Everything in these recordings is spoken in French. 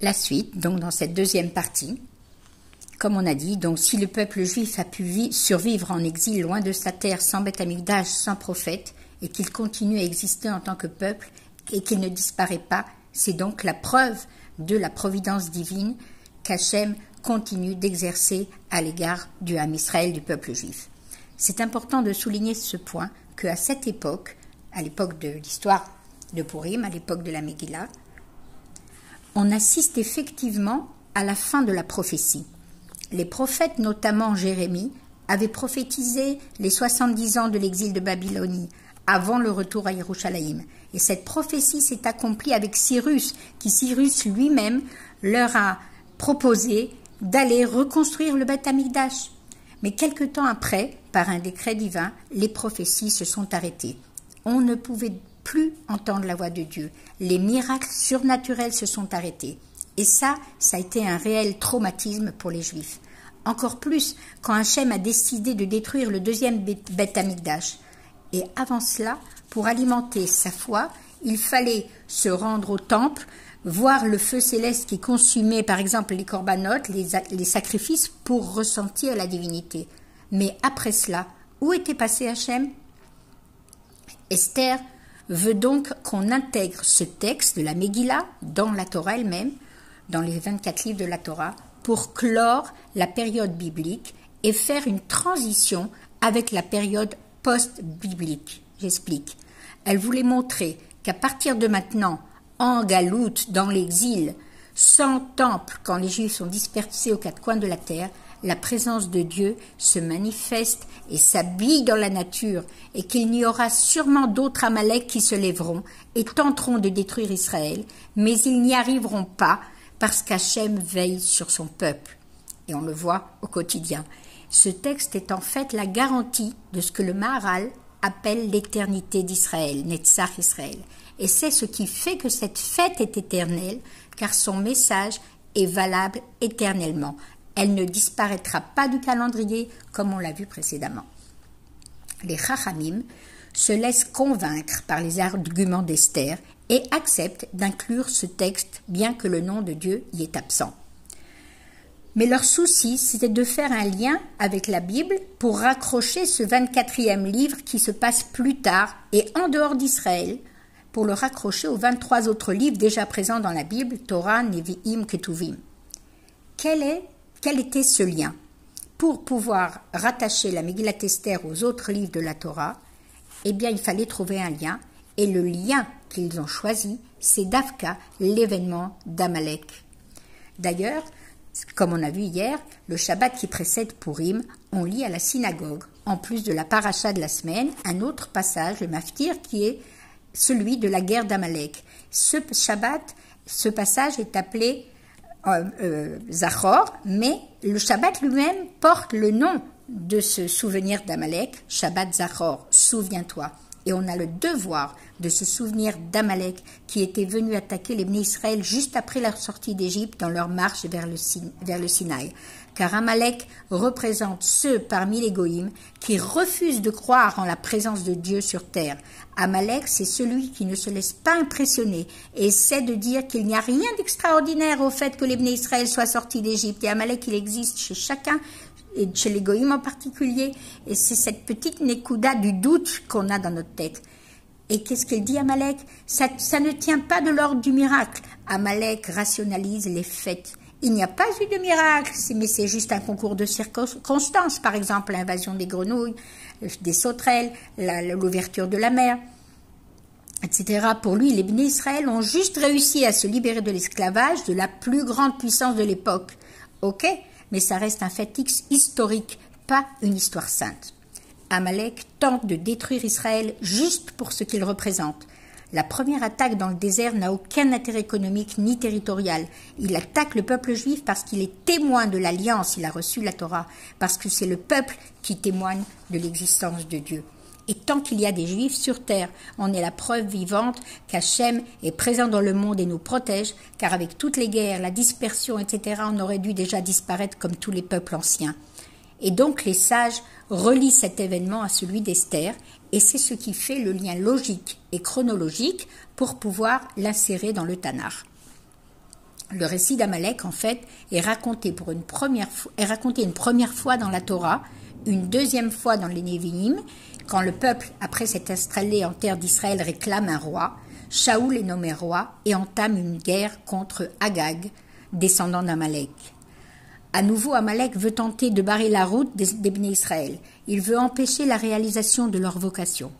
La suite, donc dans cette deuxième partie, comme on a dit, donc si le peuple juif a pu survivre en exil loin de sa terre, sans Beth Amikdash, sans prophète, et qu'il continue à exister en tant que peuple, et qu'il ne disparaît pas, c'est donc la preuve de la providence divine qu'Hachem continue d'exercer à l'égard du Ham Israël, du peuple juif. C'est important de souligner ce point, qu'à cette époque, à l'époque de l'histoire de Purim, à l'époque de la Megillah, on assiste effectivement à la fin de la prophétie. Les prophètes, notamment Jérémie, avaient prophétisé les 70 ans de l'exil de Babylonie, avant le retour à Yerushalayim. Et cette prophétie s'est accomplie avec Cyrus, qui Cyrus lui-même leur a proposé d'aller reconstruire le Beth Amikdash. Mais quelque temps après, par un décret divin, les prophéties se sont arrêtées. On ne pouvait plus entendre la voix de Dieu. Les miracles surnaturels se sont arrêtés. Et ça a été un réel traumatisme pour les Juifs. Encore plus quand Hachem a décidé de détruire le deuxième Beth Amikdash. Et avant cela, pour alimenter sa foi, il fallait se rendre au temple, voir le feu céleste qui consumait par exemple les corbanotes, les sacrifices pour ressentir la divinité. Mais après cela, où était passé Hachem? Esther veut donc qu'on intègre ce texte de la Megillah dans la Torah elle-même, dans les 24 livres de la Torah, pour clore la période biblique et faire une transition avec la période post-biblique. J'explique. Elle voulait montrer qu'à partir de maintenant, en galoute, dans l'exil, sans temple, quand les Juifs sont dispersés aux quatre coins de la terre, la présence de Dieu se manifeste et s'habille dans la nature, et qu'il n'y aura sûrement d'autres Amalek qui se lèveront et tenteront de détruire Israël, mais ils n'y arriveront pas parce qu'Hachem veille sur son peuple. Et on le voit au quotidien. Ce texte est en fait la garantie de ce que le Maharal appelle l'éternité d'Israël, Netzach Israël. Et c'est ce qui fait que cette fête est éternelle, car son message est valable éternellement. Elle ne disparaîtra pas du calendrier, comme on l'a vu précédemment. Les Chachamim se laissent convaincre par les arguments d'Esther et acceptent d'inclure ce texte, bien que le nom de Dieu y est absent. Mais leur souci, c'était de faire un lien avec la Bible pour raccrocher ce 24e livre qui se passe plus tard et en dehors d'Israël, pour le raccrocher aux 23 autres livres déjà présents dans la Bible, Torah, Nevi'im, Ketuvim. Quel était ce lien? Pour pouvoir rattacher la Megillat Esther aux autres livres de la Torah, eh bien, il fallait trouver un lien, et le lien qu'ils ont choisi, c'est Dafka, l'événement d'Amalek. D'ailleurs, comme on a vu hier, le Shabbat qui précède Purim, on lit à la synagogue, en plus de la paracha de la semaine, un autre passage, le Maftir, qui est celui de la guerre d'Amalek. Ce Shabbat, ce passage est appelé Zachor, mais le Shabbat lui-même porte le nom de ce souvenir d'Amalek, Shabbat Zachor, souviens-toi. Et on a le devoir de se souvenir d'Amalek qui était venu attaquer les Bnei Israël juste après leur sortie d'Égypte dans leur marche vers le Sinaï. Car Amalek représente ceux parmi les Goïms qui refusent de croire en la présence de Dieu sur terre. Amalek, c'est celui qui ne se laisse pas impressionner et essaie de dire qu'il n'y a rien d'extraordinaire au fait que les Bnei Israël soient sortis d'Égypte. Et Amalek, il existe chez chacun, et chez les Goïms en particulier, et c'est cette petite nékouda du doute qu'on a dans notre tête. Et qu'est-ce qu'il dit Amalek? Ça ne tient pas de l'ordre du miracle. Amalek rationalise les faits. Il n'y a pas eu de miracle, mais c'est juste un concours de circonstances, par exemple l'invasion des grenouilles, des sauterelles, l'ouverture de la mer, etc. Pour lui, les Bnei Israël ont juste réussi à se libérer de l'esclavage de la plus grande puissance de l'époque. Ok, mais ça reste un fait historique, pas une histoire sainte. Amalek tente de détruire Israël juste pour ce qu'il représente. La première attaque dans le désert n'a aucun intérêt économique ni territorial. Il attaque le peuple juif parce qu'il est témoin de l'alliance, il a reçu la Torah, parce que c'est le peuple qui témoigne de l'existence de Dieu. Et tant qu'il y a des Juifs sur terre, on est la preuve vivante qu'Hachem est présent dans le monde et nous protège, car avec toutes les guerres, la dispersion, etc., on aurait dû déjà disparaître comme tous les peuples anciens. Et donc les sages relient cet événement à celui d'Esther, et c'est ce qui fait le lien logique et chronologique pour pouvoir l'insérer dans le Tanakh. Le récit d'Amalek, en fait, est raconté une première fois dans la Torah, une deuxième fois dans les Nevi'im, quand le peuple, après s'être installé en terre d'Israël, réclame un roi. Shaoul est nommé roi et entame une guerre contre Agag, descendant d'Amalek. À nouveau, Amalek veut tenter de barrer la route des Bnei Israël. Il veut empêcher la réalisation de leur vocation.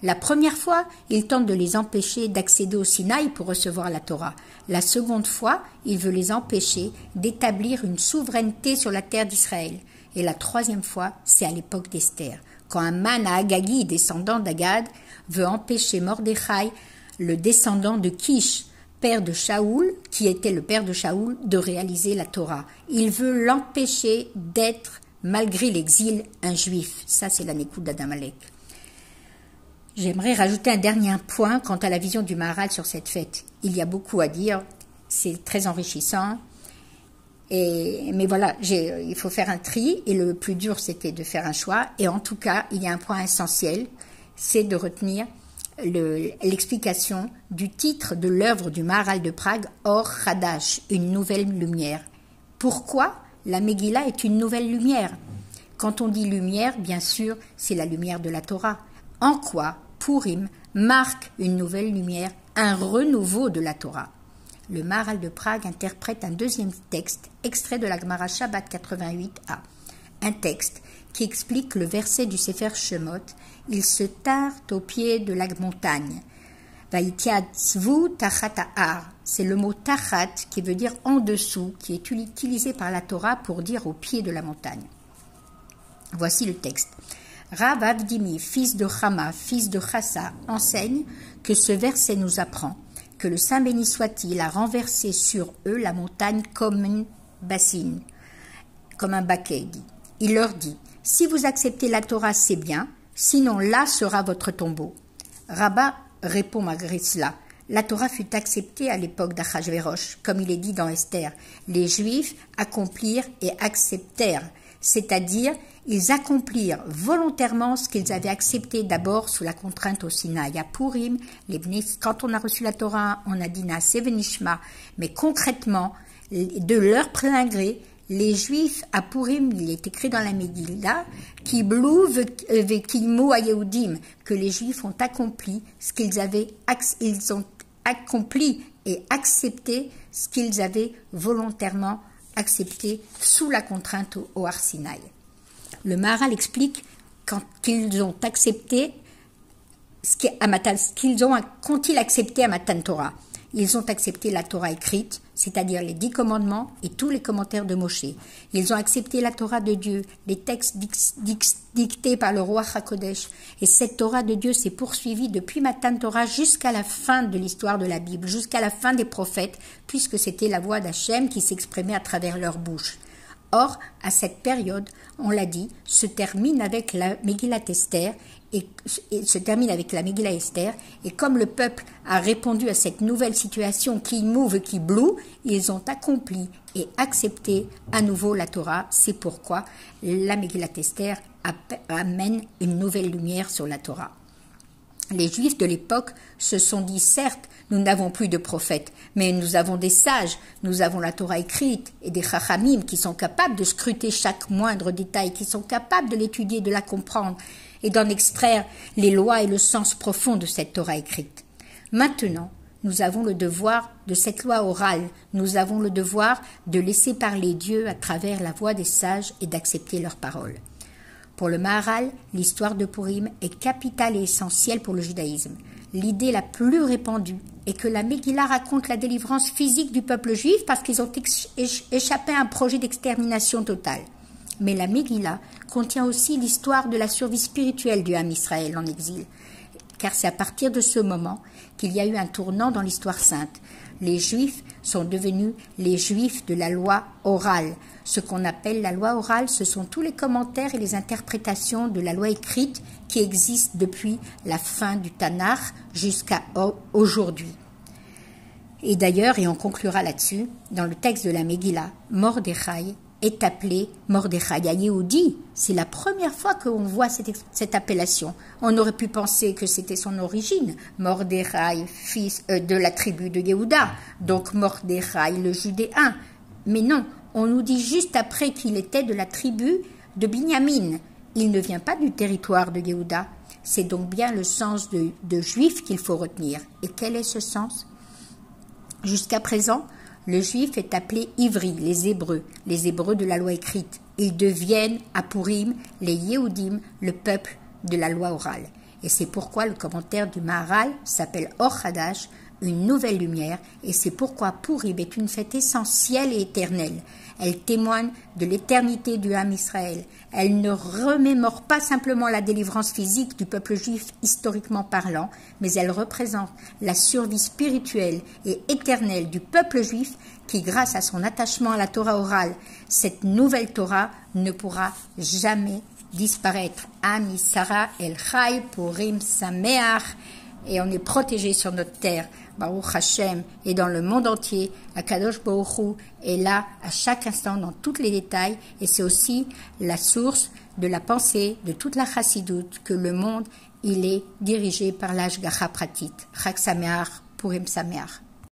La première fois, il tente de les empêcher d'accéder au Sinaï pour recevoir la Torah. La seconde fois, il veut les empêcher d'établir une souveraineté sur la terre d'Israël. Et la troisième fois, c'est à l'époque d'Esther, quand un man à Agagi, descendant d'Agad, veut empêcher Mordechai, le descendant de Kish, père de Shaoul, qui était le père de Shaoul, de réaliser la Torah. Il veut l'empêcher d'être, malgré l'exil, un juif. Ça, c'est la Nékoud d'Adamalek. J'aimerais rajouter un dernier point quant à la vision du Maharal sur cette fête. Il y a beaucoup à dire, c'est très enrichissant. Mais voilà, il faut faire un tri, et le plus dur, c'était de faire un choix. Et en tout cas, il y a un point essentiel, c'est de retenir l'explication du titre de l'œuvre du Maharal de Prague, Or Hadash, une nouvelle lumière. Pourquoi la Megillah est une nouvelle lumière? Quand on dit lumière, bien sûr, c'est la lumière de la Torah. En quoi Purim marque une nouvelle lumière, un renouveau de la Torah? Le Maharal de Prague interprète un deuxième texte, extrait de la Gemara Shabbat 88a. Un texte qui explique le verset du Sefer Shemot. Ils se tarent au pied de la montagne. Vaïtiatzvu tachat ha'ar. C'est le mot tachat qui veut dire en dessous, qui est utilisé par la Torah pour dire au pied de la montagne. Voici le texte. Rav Avdimi, fils de Chama, fils de Chassa, enseigne que ce verset nous apprend que le Saint béni soit-il a renversé sur eux la montagne comme une bassine, comme un baquet. Il leur dit, si vous acceptez la Torah, c'est bien, sinon là sera votre tombeau. Rabba répond malgré cela, la Torah fut acceptée à l'époque d'Achashvérosh, comme il est dit dans Esther. Les Juifs accomplirent et acceptèrent, c'est-à-dire ils accomplirent volontairement ce qu'ils avaient accepté d'abord sous la contrainte au Sinaï. À Purim, quand on a reçu la Torah, on a dit Naaseh v'nishma, mais concrètement, de leur plein gré, les Juifs à Purim, il est écrit dans la Megillah, Kiblu v'kimu hayehudim, que les Juifs ont accompli ce ils ont accompli et accepté ce qu'ils avaient volontairement accepté sous la contrainte au Har Sinaï. Le Maharal explique qu'ils ont accepté qu'ont-ils accepté à Matan Torah. Ils ont accepté la Torah écrite, c'est-à-dire les 10 commandements et tous les commentaires de Moshe. Ils ont accepté la Torah de Dieu, les textes dictés par le roi HaKodesh. Et cette Torah de Dieu s'est poursuivie depuis Matan Torah jusqu'à la fin de l'histoire de la Bible, jusqu'à la fin des prophètes, puisque c'était la voix d'Hachem qui s'exprimait à travers leur bouche. Or, à cette période, on l'a dit, se termine avec la Megillat Esther, et comme le peuple a répondu à cette nouvelle situation qui move, qui blue, ils ont accompli et accepté à nouveau la Torah. C'est pourquoi la Megillat Esther amène une nouvelle lumière sur la Torah. Les Juifs de l'époque se sont dit, certes, nous n'avons plus de prophètes, mais nous avons des sages, nous avons la Torah écrite et des chachamim qui sont capables de scruter chaque moindre détail, qui sont capables de l'étudier, de la comprendre et d'en extraire les lois et le sens profond de cette Torah écrite. Maintenant, nous avons le devoir de cette loi orale, nous avons le devoir de laisser parler Dieu à travers la voix des sages et d'accepter leurs paroles. Pour le Maharal, l'histoire de Purim est capitale et essentielle pour le judaïsme. L'idée la plus répandue est que la Megillah raconte la délivrance physique du peuple juif parce qu'ils ont échappé à un projet d'extermination totale. Mais la Megillah contient aussi l'histoire de la survie spirituelle du Ham Israël en exil, car c'est à partir de ce moment qu'il y a eu un tournant dans l'histoire sainte. Les Juifs sont devenus les Juifs de la loi orale. Ce qu'on appelle la loi orale, ce sont tous les commentaires et les interprétations de la loi écrite qui existent depuis la fin du Tanakh jusqu'à aujourd'hui. Et d'ailleurs, et on conclura là-dessus, dans le texte de la Megillah, Mordechai est appelé Mordechai à Yehudi. C'est la première fois qu'on voit cette appellation. On aurait pu penser que c'était son origine. Mordechai, fils de la tribu de Yehuda. Donc Mordechai, le judéen. Mais non, on nous dit juste après qu'il était de la tribu de Binyamin. Il ne vient pas du territoire de Yehuda. C'est donc bien le sens de juif qu'il faut retenir. Et quel est ce sens? Jusqu'à présent, le juif est appelé Ivri, les Hébreux de la loi écrite. Ils deviennent à Purim les Yehudim, le peuple de la loi orale. Et c'est pourquoi le commentaire du Maharal s'appelle Or Hadash, une nouvelle lumière, et c'est pourquoi Purim est une fête essentielle et éternelle. Elle témoigne de l'éternité du Ham Israël. Elle ne remémore pas simplement la délivrance physique du peuple juif historiquement parlant, mais elle représente la survie spirituelle et éternelle du peuple juif qui, grâce à son attachement à la Torah orale, cette nouvelle Torah ne pourra jamais disparaître. Am Yisara El Chai Purim Sameach. Et on est protégé sur notre terre, Baruch Hashem, et dans le monde entier, Akadosh Baruch Hu est là à chaque instant dans tous les détails, et c'est aussi la source de la pensée de toute la chassidoute que le monde, il est dirigé par l'Ashgacha Pratit. Chag Sameach, Purim Sameach.